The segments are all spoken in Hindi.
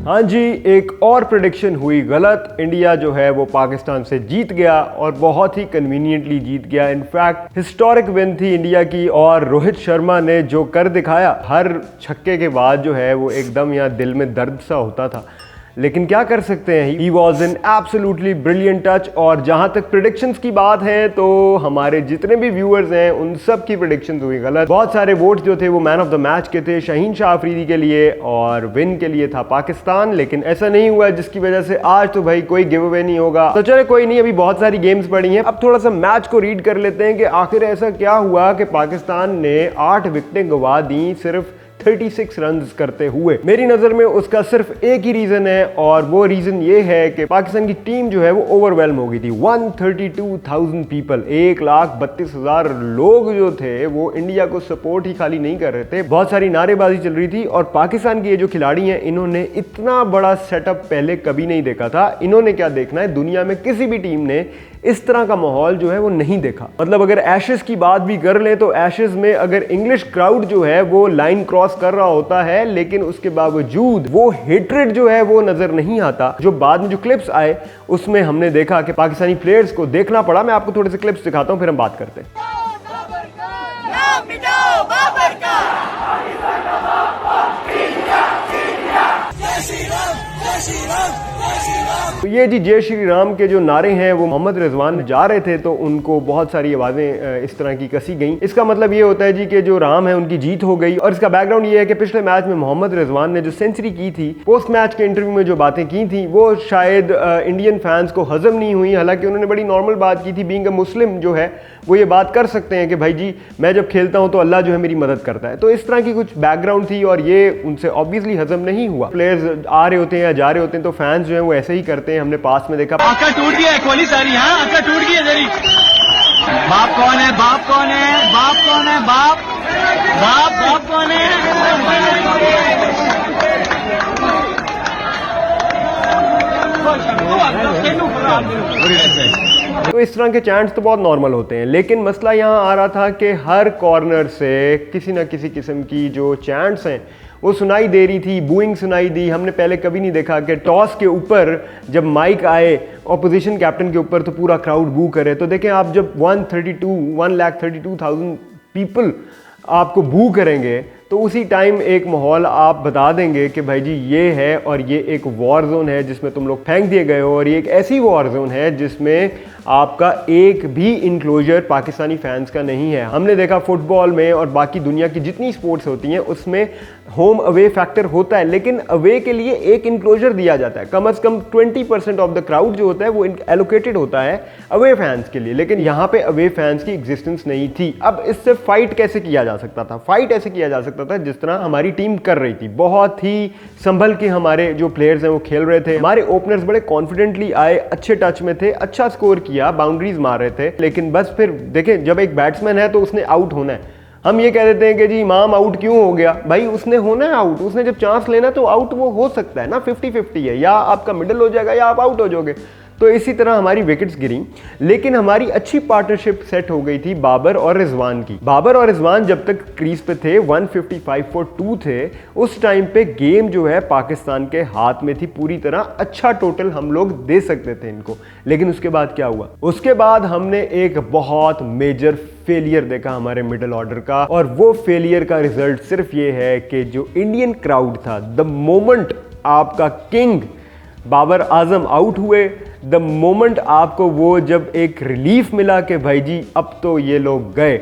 हाँ जी, एक और प्रेडिक्शन हुई गलत। इंडिया जो है वो पाकिस्तान से जीत गया और बहुत ही कन्वीनियंटली जीत गया। इनफैक्ट हिस्टोरिक विन थी इंडिया की और रोहित शर्मा ने जो कर दिखाया, हर छक्के के बाद जो है वो एकदम यहाँ दिल में दर्द सा होता था, लेकिन क्या कर सकते हैं, he was an absolutely brilliant touch. और जहां तक प्रेडिक्शंस की बात है तो हमारे जितने भी व्यूअर्स हैं उन सब की प्रेडिक्शंस हुई गलत। बहुत सारे वोट जो थे वो मैन ऑफ द मैच के थे शाहीन शाह अफरीदी के लिए और विन के लिए था पाकिस्तान, लेकिन ऐसा नहीं हुआ, जिसकी वजह से आज तो भाई कोई गिव अवे नहीं होगा। तो चले कोई नहीं, अभी बहुत सारी गेम्स पड़ी हैं। अब थोड़ा सा मैच को रीड कर लेते हैं कि आखिर ऐसा क्या हुआ कि पाकिस्तान ने 8 विकेटें गंवा दी सिर्फ 36 रन्स करते हुए। मेरी नजर में उसका सिर्फ एक ही रीजन है और वो रीजन ये है कि पाकिस्तान की टीम जो है वो ओवरवेल्म हो गई थी। 132,000 पीपल, 1,32,000 लोग जो थे वो इंडिया को सपोर्ट ही खाली नहीं कर रहे थे, बहुत सारी नारेबाजी चल रही थी। और पाकिस्तान के ये जो खिलाड़ी हैं इन्होंने इतना बड़ा सेटअप पहले कभी नहीं देखा था। इन्होंने क्या देखना है, दुनिया में किसी भी टीम ने इस तरह का माहौल जो है वो नहीं देखा। मतलब अगर एशेस की बात भी कर लें तो एशेस में अगर इंग्लिश क्राउड जो है वो लाइन क्रॉस कर रहा होता है, लेकिन उसके बावजूद वो हेट्रेड जो है वो नजर नहीं आता। जो बाद में जो क्लिप्स आए उसमें हमने देखा कि पाकिस्तानी प्लेयर्स को देखना पड़ा। मैं आपको थोड़े से क्लिप्स दिखाता हूं, फिर हम बात करते हैं। तो ये जी जय श्री राम के जो नारे हैं वो मोहम्मद रिजवान जा रहे थे तो उनको बहुत सारी आवाजें इस तरह की कसी गई। इसका मतलब ये होता है जी कि जो राम है उनकी जीत हो गई। और इसका बैकग्राउंड ये है कि पिछले मैच में मोहम्मद रिजवान ने जो सेंचुरी की थी, पोस्ट मैच के इंटरव्यू में जो बातें की थी वो शायद इंडियन फैंस को हजम नहीं हुई। हालांकि उन्होंने बड़ी नॉर्मल बात की थी, बीइंग अ मुस्लिम जो है वो ये बात कर सकते हैं कि भाई जी मैं जब खेलता हूं तो अल्लाह जो है मेरी मदद करता है। तो इस तरह की कुछ बैकग्राउंड थी और ये उनसे ऑब्वियसली हजम नहीं हुआ। प्लेयर्स आ रहे होते हैं या जा रहे होते हैं तो फैंस जो है वो ऐसे ही करते हैं। हमने पास में देखा आका टूट गया है, कोहली सारी, हाँ आका टूट गई है जरी। बाप कौन है, बाप कौन है, बाप कौन है, बाप बाप बाप कौन है। तो इस तरह के चैंट्स तो बहुत नॉर्मल होते हैं, लेकिन मसला यहाँ आ रहा था कि हर कॉर्नर से किसी न किसी किस्म की जो चैंट्स हैं वो सुनाई दे रही थी, बूइंग सुनाई दी। हमने पहले कभी नहीं देखा कि टॉस के ऊपर जब माइक आए ऑपोजिशन कैप्टन के ऊपर तो पूरा क्राउड बू करे। तो देखें आप, जब 1,32,000 पीपल आपको बू करेंगे तो उसी टाइम एक माहौल आप बता देंगे कि भाई जी ये है और ये एक वॉर जोन है जिसमें तुम लोग फेंक दिए गए हो, और ये एक ऐसी वॉर जोन है जिसमें आपका एक भी इंक्लोजर पाकिस्तानी फैंस का नहीं है। हमने देखा फुटबॉल में और बाकी दुनिया की जितनी स्पोर्ट्स होती हैं उसमें होम अवे फैक्टर होता है, लेकिन अवे के लिए एक इंक्लोजर दिया जाता है। कम से कम 20% ऑफ द क्राउड जो होता है वो एलोकेटेड होता है अवे फैंस के लिए, लेकिन यहाँ पे अवे फैंस की एग्जिस्टेंस नहीं थी। अब इससे फाइट कैसे किया जा सकता था? फाइट ऐसे किया जा सकता था जिस तरह हमारी टीम कर रही थी। बहुत ही संभल के हमारे जो प्लेयर्स हैं वो खेल रहे थे। हमारे ओपनर्स बड़े कॉन्फिडेंटली आए, अच्छे टच में थे, अच्छा स्कोर किया, बाउंड्रीज मार रहे थे। लेकिन बस फिर देखें, जब एक बैट्समैन है तो उसने आउट होना है। हम ये कह देते हैं कि जी इमाम आउट क्यों हो गया, भाई उसने होना है आउट। उसने जब चांस लेना तो आउट वो हो सकता है ना, 50-50 है, या आपका मिडल हो जाएगा या आप आउट हो जाओगे। तो इसी तरह हमारी विकेट्स गिरी, लेकिन हमारी अच्छी पार्टनरशिप सेट हो गई थी बाबर और रिजवान की। बाबर और रिजवान जब तक क्रीज पे थे 155 for 2 थे, उस टाइम पे गेम जो है पाकिस्तान के हाथ में थी पूरी तरह। अच्छा टोटल हम लोग दे सकते थे इनको, लेकिन उसके बाद क्या हुआ? उसके बाद हमने एक बहुत मेजर फेलियर देखा हमारे मिडिल ऑर्डर का, और वो फेलियर का रिजल्ट सिर्फ ये है कि जो इंडियन क्राउड था, द मोमेंट आपका किंग बाबर आजम आउट हुए, द मोमेंट आपको वो जब एक रिलीफ मिला कि भाई जी अब तो ये लोग गए,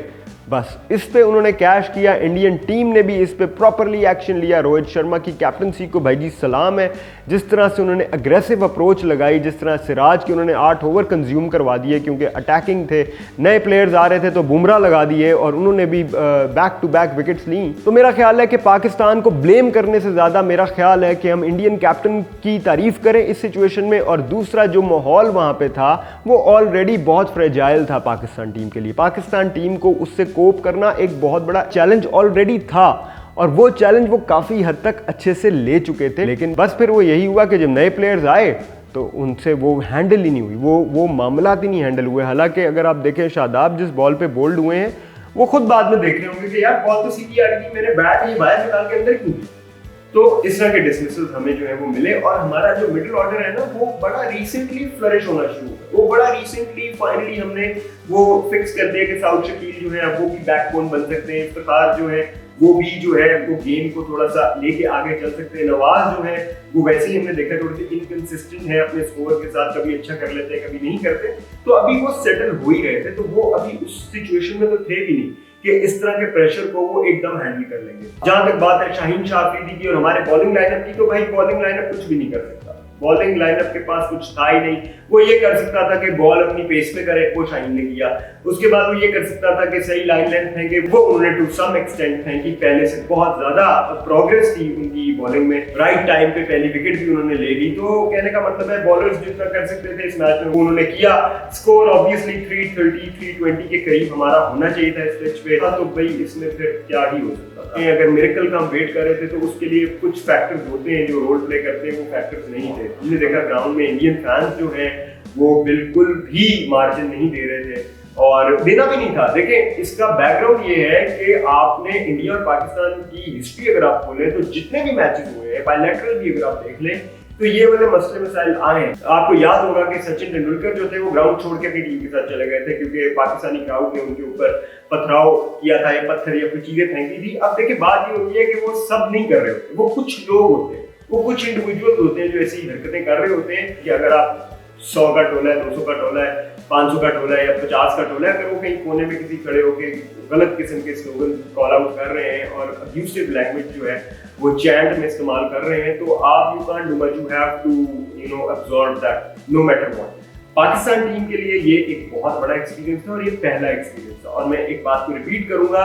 बस इस पे उन्होंने कैश किया। इंडियन टीम ने भी इस पे प्रॉपरली एक्शन लिया। रोहित शर्मा की कैप्टनसी को भाई जी सलाम है, जिस तरह से उन्होंने अग्रेसिव अप्रोच लगाई, जिस तरह सिराज के उन्होंने 8 ओवर कंज्यूम करवा दिए क्योंकि अटैकिंग थे, नए प्लेयर्स आ रहे थे तो बुमराह लगा दिए और उन्होंने भी बैक टू बैक विकेट्स ली। तो मेरा ख्याल है कि पाकिस्तान को ब्लेम करने से ज़्यादा मेरा ख्याल है कि हम इंडियन कैप्टन की तारीफ करें इस सिचुएशन में। और दूसरा, जो माहौल वहाँ पे था वो ऑलरेडी बहुत फ्रेजाइल था पाकिस्तान टीम के लिए। पाकिस्तान टीम को उससे कोप करना एक बहुत बड़ा चैलेंज ऑलरेडी था, और वो चैलेंज वो काफी हद तक अच्छे से ले चुके थे। लेकिन बस फिर वो यही हुआ कि जब नए प्लेयर्स आए तो उनसे वो हैंडल ही नहीं हुई, वो मामला ही नहीं हैंडल हुए। हालांकि अगर आप देखें शादाब जिस बॉल पे बोल्ड हुए हैं वो खुद बाद में देख रहे होंगे कि यार बॉल तो सीधी आ रही थी, मेरे बैट ये बाहर निकाल के अंदर क्यों? तो इस तरह के डिसमिसल्स हमें जो है वो मिले, और हमारा जो मिडिल ऑर्डर है ना वो बड़ा रिसेंटली फ्लरिश होना शुरू हुआ। वो बड़ा रिसेंटली फाइनली हमने वो फिक्स कर दिया कि साउथ शकील जो है वो भी बैकबोन बन सकते हैं, इफ्तिखार जो है वो भी जो है वो गेम को थोड़ा सा लेके आगे चल सकते हैं। नवाज जो है वो वैसे ही हमने देखा थोड़ी सी इनकंसिस्टेंट है अपने स्कोर के साथ, कभी अच्छा कर लेते हैं कभी नहीं करते, तो अभी वो सेटल हो ही रहे थे, तो वो अभी उस सिचुएशन में तो थे भी नहीं कि इस तरह के प्रेशर को वो एकदम हैंडल कर लेंगे। जहां तक बात है शाहीन शाह अफरीदी की और हमारे बॉलिंग लाइनअप की, तो भाई बॉलिंग लाइनअप कुछ भी नहीं कर सकता। बॉलिंग लाइनअप के पास कुछ था ही नहीं। वो ये कर सकता था कि बॉल अपनी पेस पे करे, वो शाहीन ने किया। उसके बाद वो ये कर सकता था कि सही लाइन लेंथ फेंके, वो उन्होंने टू सम एक्सटेंट फेंकी। पहले से बहुत ज्यादा प्रोग्रेस थी उनकी बॉलिंग में, राइट टाइम पे पहली विकेट भी उन्होंने ले ली। तो कहने का मतलब है बॉलर्स जितना कर सकते थे इस मैच में वो उन्होंने किया। स्कोर ऑब्वियसली 330 320 के करीब हमारा होना चाहिए था इस पिच पे, तो भाई इसमें फिर क्या ही हो सकता था। अगर मिरेकल का हम वेट कर रहे थे तो उसके लिए कुछ फैक्टर्स होते हैं जो रोल प्ले करते हैं, वो फैक्टर्स नहीं थे। हमने देखा ग्राउंड में इंडियन फैंस जो है वो बिल्कुल भी मार्जिन नहीं दे रहे थे और देना भी नहीं था। देखें इसका बैकग्राउंड ये है कि आपने इंडिया और पाकिस्तान की हिस्ट्री अगर आप खोलें तो जितने भी मैचेस हुए हैं बायलैटरल भी अगर आप देख लें तो ये वाले मसले मसाइल आए हैं। आपको याद होगा कि सचिन तेंदुलकर जो थे वो ग्राउंड छोड़ के अपनी टीम के साथ चले गए थे क्योंकि पाकिस्तानी क्राउड ने उनके ऊपर पथराव किया था या पत्थर या कुछ चीजें फेंकी थी। अब देखिए बात ये होती है कि वो सब नहीं कर रहे होते, वो कुछ लोग होते हैं, वो कुछ इंडिविजुअल होते हैं जो ऐसी हरकतें कर रहे होते हैं कि अगर आप 100 का टोला है, 200 का टोला है, 500 का टोला है या 50 का टोला है, अगर वो कहीं कोने में किसी खड़े होकर गलत किस्म के स्लोगन कॉल आउट कर रहे हैं और अब्यूसिव लैंग्वेज जो है वो चैंट में इस्तेमाल कर रहे हैं, तो आप you can't do much, you have to absorb that no matter what. Pakistan team के लिए ये एक बहुत बड़ा एक्सपीरियंस था और ये पहला एक्सपीरियंस था, और मैं एक बात को रिपीट करूंगा,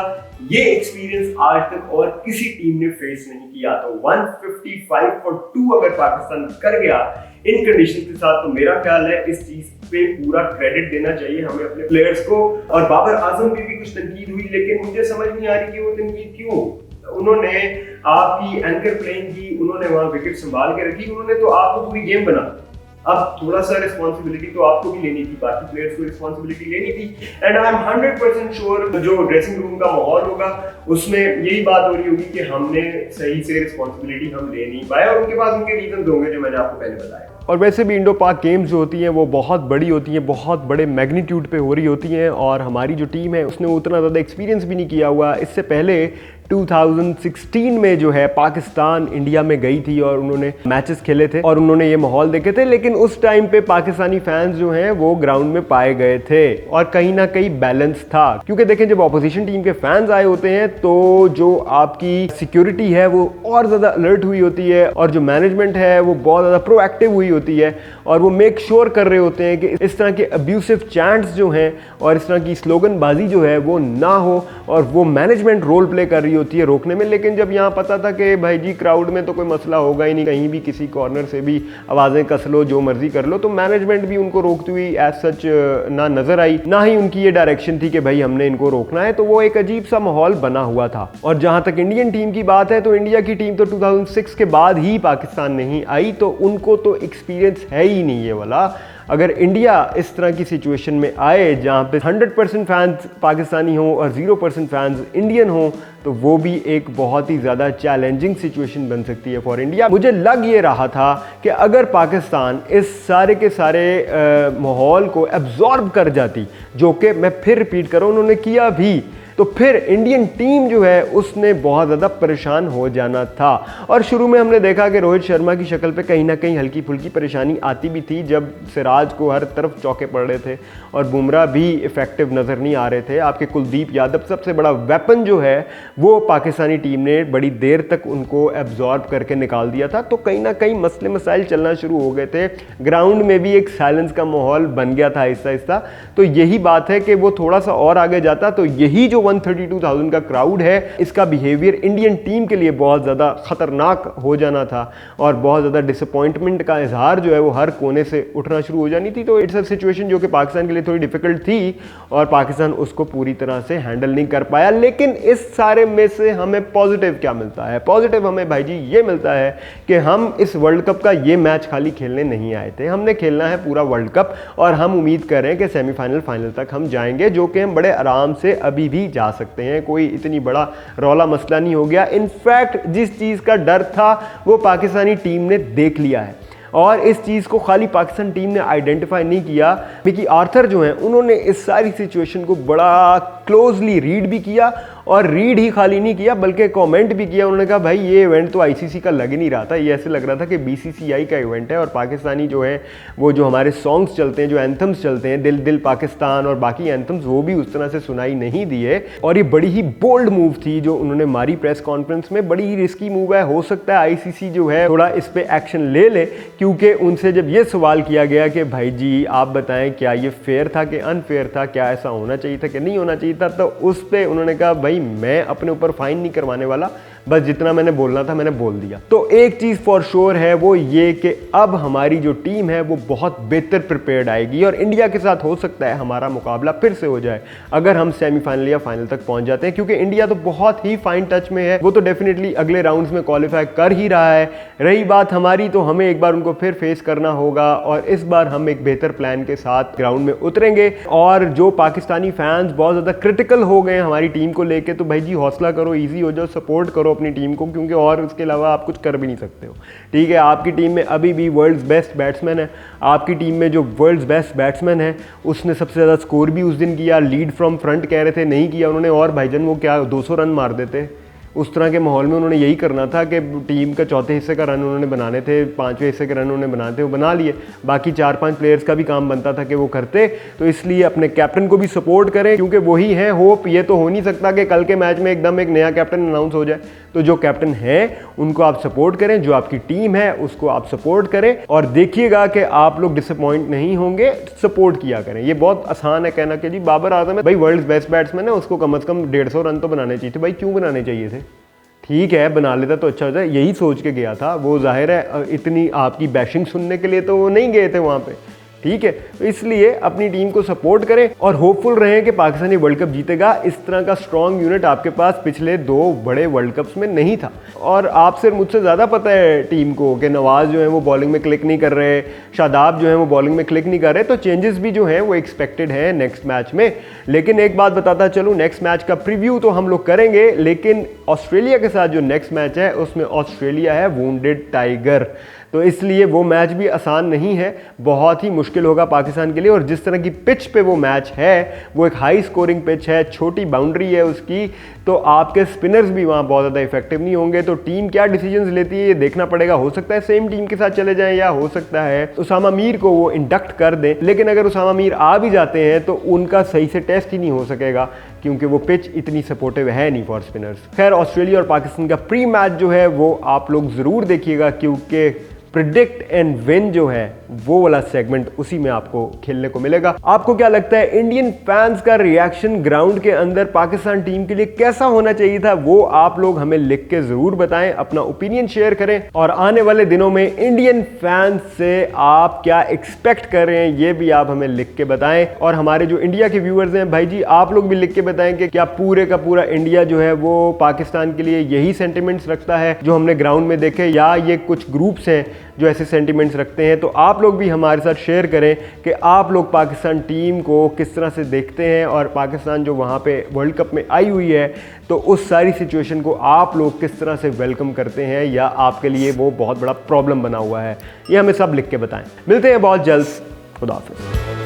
ये एक्सपीरियंस आज तक और किसी टीम ने फेस नहीं किया। तो 155 for 2 अगर पाकिस्तान कर गया इन कंडीशन के साथ, तो मेरा ख्याल है इस चीज पे पूरा क्रेडिट देना चाहिए हमें अपने प्लेयर्स को। और बाबर आजम पे भी कुछ तनकीद हुई, लेकिन मुझे समझ नहीं आ रही कि वो तनकीद क्यों। उन्होंने आपकी एंकर प्लेइंग की, उन्होंने वहां विकेट संभाल के रखी, उन्होंने तो आपको पूरी गेम बना। अब थोड़ा सा रिस्पॉन्सिबिलिटी तो आपको भी लेनी थी, बाकी प्लेयर्स को रिस्पॉन्सिबिलिटी लेनी थी। एंड आई एम 100% श्योर जो ड्रेसिंग रूम का माहौल होगा उसमें यही बात हो रही होगी कि हमने सही से रिस्पॉन्सिबिलिटी हम ले नहीं पाए, और उनके पास उनके रीजन होंगे जो मैंने आपको पहले बताया। और वैसे भी इंडो पाक गेम्स जो होती हैं वो बहुत बड़ी होती हैं, बहुत बड़े मैग्नीट्यूड पे हो रही होती हैं, और हमारी जो टीम है उसने उतना ज़्यादा एक्सपीरियंस भी नहीं किया हुआ। इससे पहले 2016 में जो है पाकिस्तान इंडिया में गई थी और उन्होंने मैचेस खेले थे और उन्होंने ये माहौल देखे थे, लेकिन उस टाइम पे पाकिस्तानी फैंस जो हैं वो ग्राउंड में पाए गए थे और कहीं ना कहीं बैलेंस था। क्योंकि देखें जब ऑपोजिशन टीम के फैंस आए होते हैं तो जो आपकी सिक्योरिटी है वो और ज़्यादा अलर्ट हुई होती है और जो मैनेजमेंट है वो बहुत ज़्यादा प्रोएक्टिव हुई होती है और वो मेक श्योर कर रहे होते हैं कि इस तरह के अब्यूसिव चैंट्स जो हैं और इस तरह की स्लोगनबाजी जो है वो ना हो, और वो मैनेजमेंट रोल प्ले कर रही होती है रोकने में। लेकिन जब यहाँ पता था कि भाई जी क्राउड में तो कोई मसला होगा ही नहीं, कहीं भी किसी कॉर्नर से भी आवाज़ें कस लो, जो मर्जी कर लो, तो मैनेजमेंट भी उनको रोकती हुई एज सच ना नजर आई, ना ही उनकी ये डायरेक्शन थी कि भाई हमने इनको रोकना है। तो वो एक अजीब सा माहौल बना हुआ था। और जहाँ तक इंडियन टीम की बात है तो इंडिया की टीम तो 2006 के बाद ही पाकिस्तान नहीं आई, तो उनको तो एक्सपीरियंस है ही नहीं ये वाला। अगर इंडिया इस तरह की सिचुएशन में आए जहाँ पे 100% फैंस पाकिस्तानी हो और 0% फैंस इंडियन हो, तो वो भी एक बहुत ही ज़्यादा चैलेंजिंग सिचुएशन बन सकती है फॉर इंडिया। मुझे लग ये रहा था कि अगर पाकिस्तान इस सारे के सारे माहौल को एब्जॉर्ब कर जाती, जो कि मैं फिर रिपीट कर रहा हूँ उन्होंने किया भी, तो फिर इंडियन टीम जो है उसने बहुत ज़्यादा परेशान हो जाना था। और शुरू में हमने देखा कि रोहित शर्मा की शक्ल पे कहीं ना कहीं हल्की फुल्की परेशानी आती भी थी जब सिराज को हर तरफ चौके पड़ रहे थे और बुमराह भी इफेक्टिव नज़र नहीं आ रहे थे। आपके कुलदीप यादव सबसे बड़ा वेपन जो है वो पाकिस्तानी टीम ने बड़ी देर तक उनको एब्जॉर्ब करके निकाल दिया था। तो कहीं ना कहीं मसले मसाइल चलना शुरू हो गए थे, ग्राउंड में भी एक साइलेंस का माहौल बन गया था आहिस्ता आहिस्ता। तो यही बात है कि वो थोड़ा सा और आगे जाता तो यही जो 132,000 का क्राउड है इसका बिहेवियर इंडियन टीम के लिए बहुत ज़्यादा ख़तरनाक हो जाना था और बहुत ज़्यादा डिसअपॉइंटमेंट का इजहार जो है वो हर कोने से उठना शुरू हो जानी थी। तो इट्स अ सिचुएशन जो कि पाकिस्तान के लिए थोड़ी डिफिकल्ट थी और पाकिस्तान उसको पूरी तरह से हैंडल नहीं कर पाया। लेकिन इस सारे में से हमें पॉजिटिव क्या मिलता है? पॉजिटिव हमें भाई जी ये मिलता है कि हम इस वर्ल्ड कप का ये मैच खाली खेलने नहीं आए थे, हमने खेलना है पूरा वर्ल्ड कप और हम उम्मीद कर रहे हैं कि सेमीफाइनल फाइनल तक हम जाएंगे, जो कि हम बड़े आराम से अभी भी जा सकते हैं, कोई इतनी बड़ा रौला मसला नहीं हो गया। इनफैक्ट जिस चीज़ का डर था वो पाकिस्तानी टीम ने देख लिया है, और इस चीज़ को खाली पाकिस्तान टीम ने आइडेंटिफाई नहीं किया, मिकी आर्थर जो हैं उन्होंने इस सारी सिचुएशन को बड़ा क्लोजली रीड भी किया, और रीड ही खाली नहीं किया बल्कि कमेंट भी किया। उन्होंने कहा भाई ये इवेंट तो आईसीसी का लग ही नहीं रहा था, ये ऐसे लग रहा था कि बीसीसीआई का इवेंट है, और पाकिस्तानी जो है वो जो हमारे सॉन्ग्स चलते हैं, जो एंथम्स चलते हैं, दिल दिल पाकिस्तान और बाकी एंथम्स, वो भी उस तरह से सुनाई नहीं दिए। और ये बड़ी ही बोल्ड मूव थी जो उन्होंने मारी प्रेस कॉन्फ्रेंस में, बड़ी ही रिस्की मूव है। हो सकता है आईसीसी जो है थोड़ा इस पर एक्शन ले ले, क्योंकि उनसे जब ये सवाल किया गया कि भाई जी आप बताएं क्या ये फेयर था कि अनफेयर था, क्या ऐसा होना चाहिए था कि नहीं होना चाहिए था, तो उस पर उन्होंने कहा भाई मैं अपने ऊपर फाइन नहीं करवाने वाला, बस जितना मैंने बोलना था मैंने बोल दिया। तो एक चीज़ फॉर श्योर है वो ये कि अब हमारी जो टीम है वो बहुत बेहतर प्रिपेयर्ड आएगी, और इंडिया के साथ हो सकता है हमारा मुकाबला फिर से हो जाए अगर हम सेमीफाइनल या फाइनल तक पहुंच जाते हैं, क्योंकि इंडिया तो बहुत ही फाइन टच में है, वो तो डेफिनेटली अगले राउंड्स में क्वालिफाई कर ही रहा है। रही बात हमारी, तो हमें एक बार उनको फिर फेस करना होगा, और इस बार हम एक बेहतर प्लान के साथ ग्राउंड में उतरेंगे। और जो पाकिस्तानी फैंस बहुत ज़्यादा क्रिटिकल हो गए हमारी टीम को लेके, तो भाई जी हौसला करो, ईजी हो जाओ, सपोर्ट करो अपनी टीम को, क्योंकि और उसके अलावा आप कुछ कर भी नहीं सकते हो। ठीक है, आपकी टीम में अभी भी वर्ल्ड्स बेस्ट बैट्समैन है, आपकी टीम में जो वर्ल्ड्स बेस्ट बैट्समैन है उसने सबसे ज़्यादा स्कोर भी उस दिन किया, लीड फ्रॉम फ्रंट कह रहे थे नहीं किया उन्होंने, और भाईजान वो क्या 200 रन मार देते। उस तरह के माहौल में उन्होंने यही करना था कि टीम का चौथे हिस्से का रन उन्होंने बनाने थे, पाँचवें हिस्से के रन उन्होंने बनाने थे, वो बना लिए। बाकी 4-5 प्लेयर्स का भी काम बनता था कि वो करते। तो इसलिए अपने कैप्टन को भी सपोर्ट करें, क्योंकि वही है होप। ये तो हो नहीं सकता कि कल के मैच में एकदम एक नया कैप्टन अनाउंस हो जाए। तो जो कैप्टन है उनको आप सपोर्ट करें, जो आपकी टीम है उसको आप सपोर्ट करें, और देखिएगा कि आप लोग डिसअपॉइंट नहीं होंगे। सपोर्ट किया करें। ये बहुत आसान है कहना कि जी बाबर आजम है भाई वर्ल्ड बेस्ट बैट्समैन है, उसको कम से कम 150 रन तो बनाने चाहिए थे। भाई क्यों बनाने चाहिए थे? ठीक है बना लेता तो अच्छा होता है, यही सोच के गया था वो। जाहिर है इतनी आपकी बैशिंग सुनने के लिए तो वो नहीं गए थे वहाँ पे। ठीक है, तो इसलिए अपनी टीम को सपोर्ट करें और होपफुल रहें कि पाकिस्तानी वर्ल्ड कप जीतेगा। इस तरह का स्ट्रॉन्ग यूनिट आपके पास पिछले 2 बड़े वर्ल्ड कप्स में नहीं था, और आपसे मुझसे ज़्यादा पता है टीम को कि नवाज़ जो है वो बॉलिंग में क्लिक नहीं कर रहे, शादाब जो है वो बॉलिंग में क्लिक नहीं कर रहे। तो चेंजेस भी जो हैं वो एक्सपेक्टेड हैं नेक्स्ट मैच में। लेकिन एक बात बताता चलूँ, नेक्स्ट मैच का प्रीव्यू तो हम लोग करेंगे, लेकिन ऑस्ट्रेलिया के साथ जो नेक्स्ट मैच है उसमें ऑस्ट्रेलिया है वुंडेड टाइगर, तो इसलिए वो मैच भी आसान नहीं है, बहुत ही मुश्किल होगा पाकिस्तान के लिए। और जिस तरह की पिच पे वो मैच है वो एक हाई स्कोरिंग पिच है, छोटी बाउंड्री है उसकी, तो आपके स्पिनर्स भी वहाँ बहुत ज़्यादा इफेक्टिव नहीं होंगे। तो टीम क्या डिसीजंस लेती है ये देखना पड़ेगा। हो सकता है सेम टीम के साथ चले जाएं, या हो सकता है उसामा मीर को वो इंडक्ट कर दें। लेकिन अगर उसामा मीर आ भी जाते हैं तो उनका सही से टेस्ट ही नहीं हो सकेगा, क्योंकि वो पिच इतनी सपोर्टिव है नहीं फॉर स्पिनर्स। खैर, ऑस्ट्रेलिया और पाकिस्तान का प्री मैच जो है वो आप लोग ज़रूर देखिएगा, क्योंकि प्रिडिक्ट एंड विन जो है वो वाला सेगमेंट उसी में आपको खेलने को मिलेगा। आपको क्या लगता है इंडियन फैंस का रिएक्शन ग्राउंड के अंदर पाकिस्तान टीम के लिए कैसा होना चाहिए था? वो आप लोग हमें लिख के जरूर बताएं, अपना ओपिनियन शेयर करें, और आने वाले दिनों में इंडियन फैंस से आप क्या एक्सपेक्ट कर रहे हैं ये भी आप हमें लिख के बताएं। और हमारे जो इंडिया के व्यूअर्स हैं भाई जी, आप लोग भी लिख के बताएं कि क्या पूरे का पूरा इंडिया जो है वो पाकिस्तान के लिए यही सेंटिमेंट्स रखता है जो हमने ग्राउंड में देखे, या ये कुछ ग्रुप्स हैं जो ऐसे सेंटिमेंट्स रखते हैं। तो आप लोग भी हमारे साथ शेयर करें कि आप लोग पाकिस्तान टीम को किस तरह से देखते हैं, और पाकिस्तान जो वहाँ पे वर्ल्ड कप में आई हुई है तो उस सारी सिचुएशन को आप लोग किस तरह से वेलकम करते हैं, या आपके लिए वो बहुत बड़ा प्रॉब्लम बना हुआ है। ये हमें सब लिख के बताएं। मिलते हैं बहुत जल्द। खुदा हाफिज़।